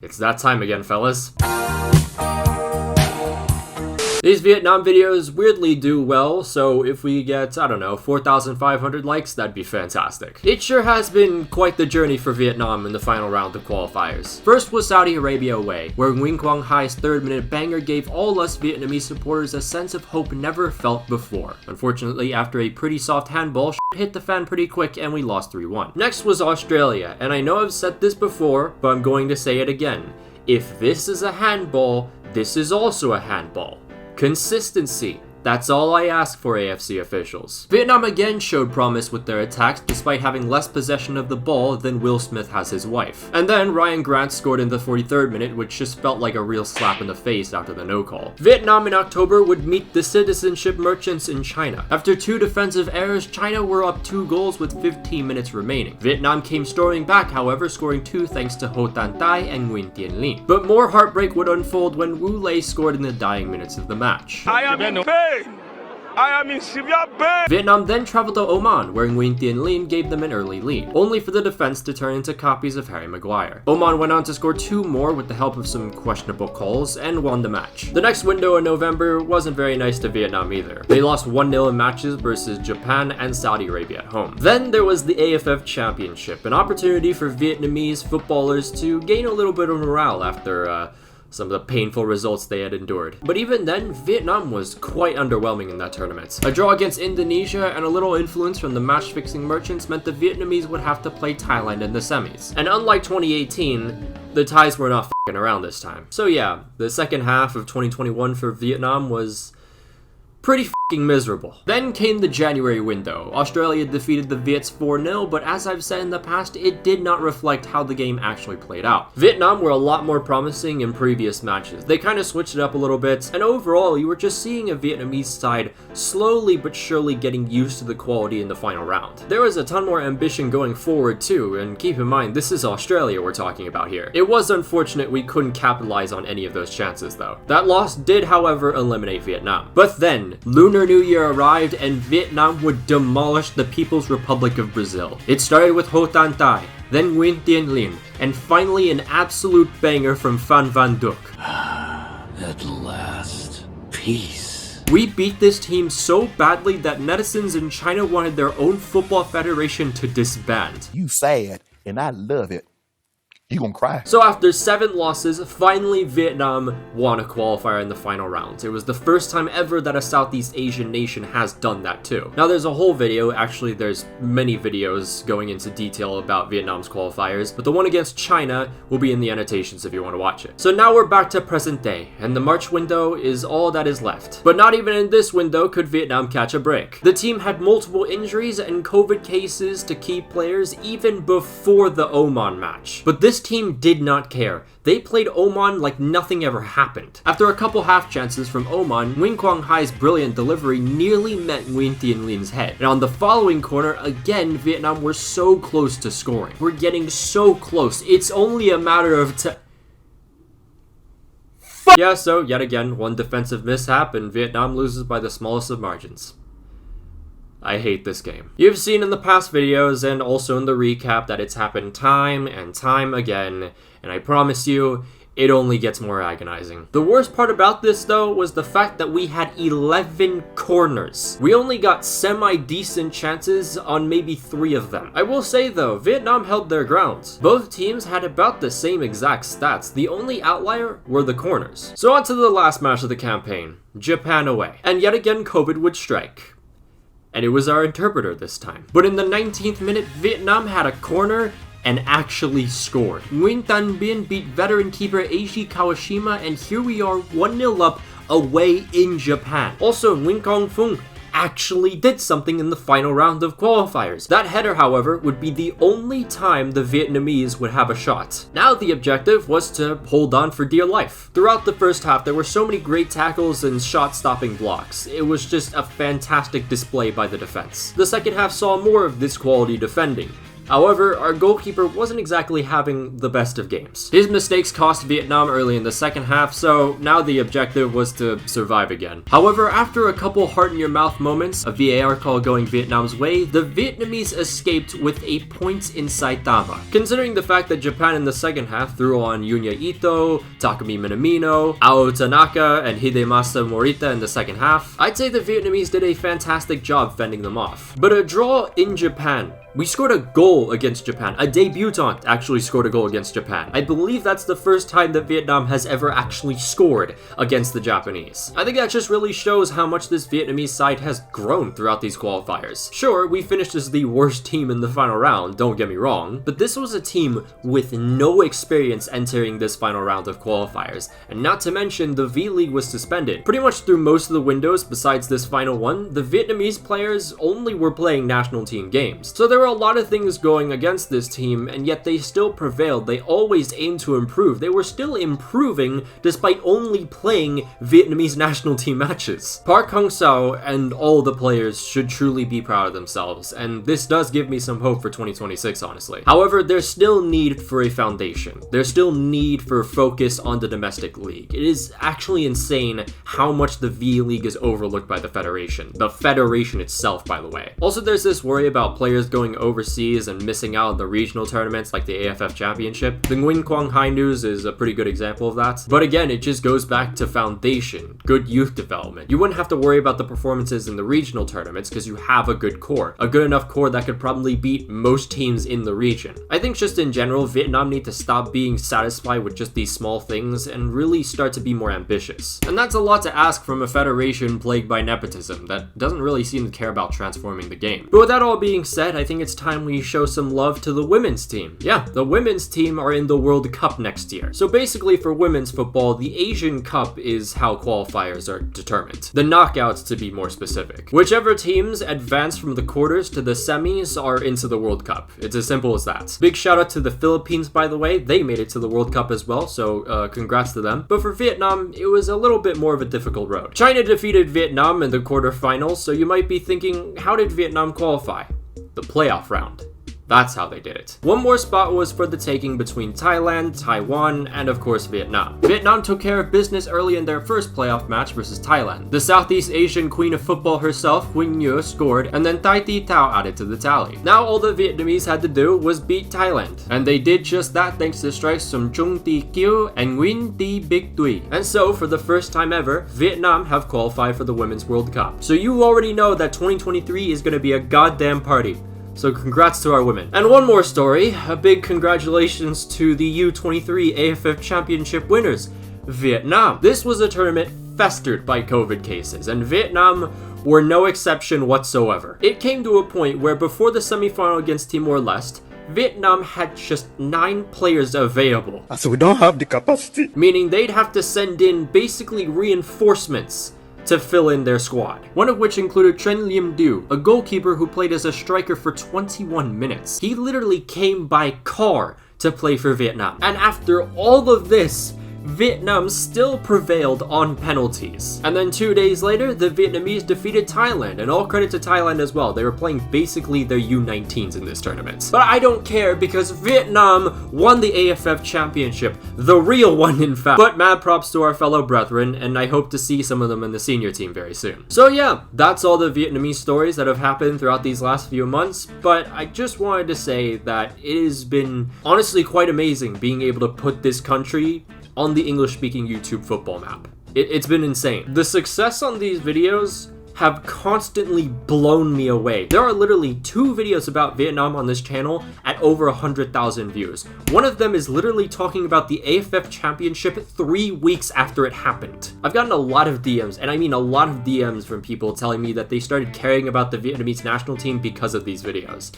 It's that time again, fellas. These Vietnam videos weirdly do well, so if we get, 4,500 likes, that'd be fantastic. It sure has been quite the journey for Vietnam in the final round of qualifiers. First was Saudi Arabia away, where Nguyen Quang Hai's third-minute banger gave all us Vietnamese supporters a sense of hope never felt before. Unfortunately, after a pretty soft handball, shit hit the fan pretty quick and we lost 3-1. Next was Australia, and I know I've said this before, but I'm going to say it again. If this is a handball, this is also a handball. Consistency. That's all I ask for, AFC officials. Vietnam again showed promise with their attacks despite having less possession of the ball than Will Smith has his wife. And then Ryan Grant scored in the 43rd minute, which just felt like a real slap in the face after the no call. Vietnam in October would meet the citizenship merchants in China. After 2 defensive errors, China were up 2 goals with 15 minutes remaining. Vietnam came storming back, however, scoring 2 thanks to Ho Tan Tai and Nguyen Tien Linh. But more heartbreak would unfold when Wu Lei scored in the dying minutes of the match. I am in pain! I am in severe pain! Vietnam then traveled to Oman, where Nguyen Tien Linh gave them an early lead, only for the defense to turn into copies of Harry Maguire. Oman went on to score 2 more with the help of some questionable calls and won the match. The next window in November wasn't very nice to Vietnam either. They lost 1-0 in matches versus Japan and Saudi Arabia at home. Then there was the AFF Championship, an opportunity for Vietnamese footballers to gain a little bit of morale after some of the painful results they had endured. But even then, Vietnam was quite underwhelming in that tournament. A draw against Indonesia and a little influence from the match-fixing merchants meant the Vietnamese would have to play Thailand in the semis. And unlike 2018, the Thais were not f***ing around this time. So yeah, the second half of 2021 for Vietnam was pretty f***ing miserable. Then came the January window. Australia defeated the Viets 4-0, but as I've said in the past, it did not reflect how the game actually played out. Vietnam were a lot more promising in previous matches. They kind of switched it up a little bit, and overall, you were just seeing a Vietnamese side slowly but surely getting used to the quality in the final round. There was a ton more ambition going forward too, and keep in mind, this is Australia we're talking about here. It was unfortunate we couldn't capitalize on any of those chances though. That loss did, however, eliminate Vietnam. But then, Lunar New Year arrived and Vietnam would demolish the People's Republic of Brazil. It started with Ho Tan Tai, then Nguyen Tien Linh, and finally an absolute banger from Phan Van Duc. At last, peace. We beat this team so badly that netizens in China wanted their own football federation to disband. You sad, and I love it. You gonna cry. So after 7 losses, finally Vietnam won a qualifier in the final round. It was the first time ever that a Southeast Asian nation has done that too. Now there's a whole video, actually there's many videos going into detail about Vietnam's qualifiers, but the one against China will be in the annotations if you want to watch it. So now we're back to present day, and the March window is all that is left. But not even in this window could Vietnam catch a break. The team had multiple injuries and COVID cases to key players even before the Oman match. But this team did not care. They played Oman like nothing ever happened. After a couple half chances from Oman, Nguyen Quang Hai's brilliant delivery nearly met Nguyen Tien Linh's head. And on the following corner, again, Vietnam were so close to scoring. We're getting so close. It's only a matter of Yeah, so yet again, one defensive mishap and Vietnam loses by the smallest of margins. I hate this game. You've seen in the past videos and also in the recap that it's happened time and time again, and I promise you, it only gets more agonizing. The worst part about this though was the fact that we had 11 corners. We only got semi-decent chances on maybe 3 of them. I will say though, Vietnam held their ground. Both teams had about the same exact stats. The only outlier were the corners. So on to the last match of the campaign, Japan away. And yet again, COVID would strike. And it was our interpreter this time. But in the 19th minute, Vietnam had a corner and actually scored. Nguyen Tan Binh beat veteran keeper Eiji Kawashima, and here we are 1-0 up away in Japan. Also, Nguyen Kong Phung actually did something in the final round of qualifiers. That header, however, would be the only time the Vietnamese would have a shot. Now the objective was to hold on for dear life. Throughout the first half, there were so many great tackles and shot-stopping blocks. It was just a fantastic display by the defense. The second half saw more of this quality defending. However, our goalkeeper wasn't exactly having the best of games. His mistakes cost Vietnam early in the second half, so now the objective was to survive again. However, after a couple heart-in-your-mouth moments, a VAR call going Vietnam's way, the Vietnamese escaped with a point in Saitama. Considering the fact that Japan in the second half threw on Yunya Ito, Takumi Minamino, Ao Tanaka, and Hidemasa Morita in the second half, I'd say the Vietnamese did a fantastic job fending them off. But a draw in Japan. We scored a goal against Japan. A debutant actually scored a goal against Japan. I believe that's the first time that Vietnam has ever actually scored against the Japanese. I think that just really shows how much this Vietnamese side has grown throughout these qualifiers. Sure, we finished as the worst team in the final round, don't get me wrong, but this was a team with no experience entering this final round of qualifiers, and not to mention the V-League was suspended. Pretty much through most of the windows besides this final one, the Vietnamese players only were playing national team games. So there were a lot of things going against this team, and yet they still prevailed. They always aimed to improve. They were still improving despite only playing Vietnamese national team matches. Park Hang-seo and all the players should truly be proud of themselves, and this does give me some hope for 2026, honestly. However, there's still need for a foundation. There's still need for focus on the domestic league. It is actually insane how much the V-League is overlooked by the Federation. The Federation itself, by the way. Also, there's this worry about players going overseas and missing out on the regional tournaments like the AFF Championship. The Nguyen Quang Hai News is a pretty good example of that. But again, it just goes back to foundation, good youth development. You wouldn't have to worry about the performances in the regional tournaments because you have a good core. A good enough core that could probably beat most teams in the region. I think just in general, Vietnam need to stop being satisfied with just these small things and really start to be more ambitious. And that's a lot to ask from a federation plagued by nepotism that doesn't really seem to care about transforming the game. But with that all being said, I think it's time we show some love to the women's team. Yeah, the women's team are in the World Cup next year. So basically for women's football, the Asian Cup is how qualifiers are determined. The knockouts, to be more specific. Whichever teams advance from the quarters to the semis are into the World Cup. It's as simple as that. Big shout out to the Philippines, by the way. They made it to the World Cup as well, so congrats to them. But for Vietnam, it was a little bit more of a difficult road. China defeated Vietnam in the quarterfinals, so you might be thinking, how did Vietnam qualify? The playoff round. That's how they did it. One more spot was for the taking between Thailand, Taiwan, and of course Vietnam. Vietnam took care of business early in their first playoff match versus Thailand. The Southeast Asian queen of football herself, Nguyen Nhu, scored, and then Thai Thi Thao added to the tally. Now all the Vietnamese had to do was beat Thailand, and they did just that thanks to strikes from Chung Thi Kieu and Nguyen Thi Big Tui. And so, for the first time ever, Vietnam have qualified for the Women's World Cup. So you already know that 2023 is going to be a goddamn party. So congrats to our women. And one more story, a big congratulations to the U23 AFF Championship winners, Vietnam. This was a tournament festered by COVID cases, and Vietnam were no exception whatsoever. It came to a point where before the semifinal against Timor-Leste, Vietnam had just 9 players available. So we don't have the capacity. Meaning they'd have to send in basically reinforcements to fill in their squad. One of which included Tren Lim Du, a goalkeeper who played as a striker for 21 minutes. He literally came by car to play for Vietnam. And after all of this, Vietnam still prevailed on penalties. And then 2 days later, the Vietnamese defeated Thailand, and all credit to Thailand as well. They were playing basically their U19s in this tournament. But I don't care because Vietnam won the AFF Championship, the real one in fact. But mad props to our fellow brethren, and I hope to see some of them in the senior team very soon. So yeah, that's all the Vietnamese stories that have happened throughout these last few months, but I just wanted to say that it has been honestly quite amazing being able to put this country on the English-speaking YouTube football map. It's been insane. The success on these videos have constantly blown me away. There are literally 2 videos about Vietnam on this channel at over 100,000 views. One of them is literally talking about the AFF Championship 3 weeks after it happened. I've gotten a lot of DMs, and I mean a lot of DMs from people telling me that they started caring about the Vietnamese national team because of these videos.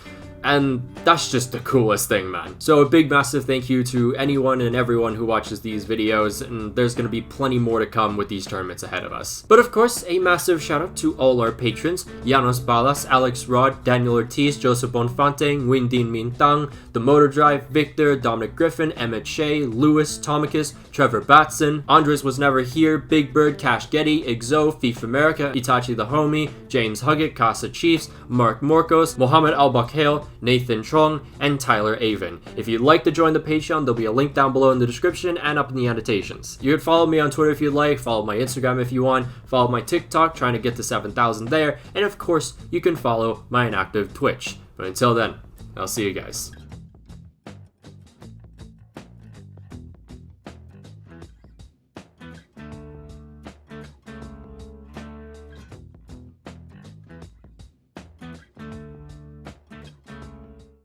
And that's just the coolest thing, man. So a big massive thank you to anyone and everyone who watches these videos, and there's gonna be plenty more to come with these tournaments ahead of us. But of course, a massive shout out to all our patrons: Janos Balas, Alex Rod, Daniel Ortiz, Joseph Bonfante, Nguyen Dinh Minh Tang, The Motor Drive, Victor, Dominic Griffin, Emmett Shea, Lewis, Tomicus, Trevor Batson, Andres Was Never Here, Big Bird, Cash Getty, Exo, Thief America, Itachi the Homie, James Huggett, Casa Chiefs, Mark Morcos, Mohammed Al-Bakhel, Nathan Trong, and Tyler Avon. If you'd like to join the Patreon, there'll be a link down below in the description and up in the annotations. You can follow me on Twitter if you'd like, follow my Instagram if you want, follow my TikTok, trying to get to 7,000 there, and of course, you can follow my inactive Twitch. But until then, I'll see you guys.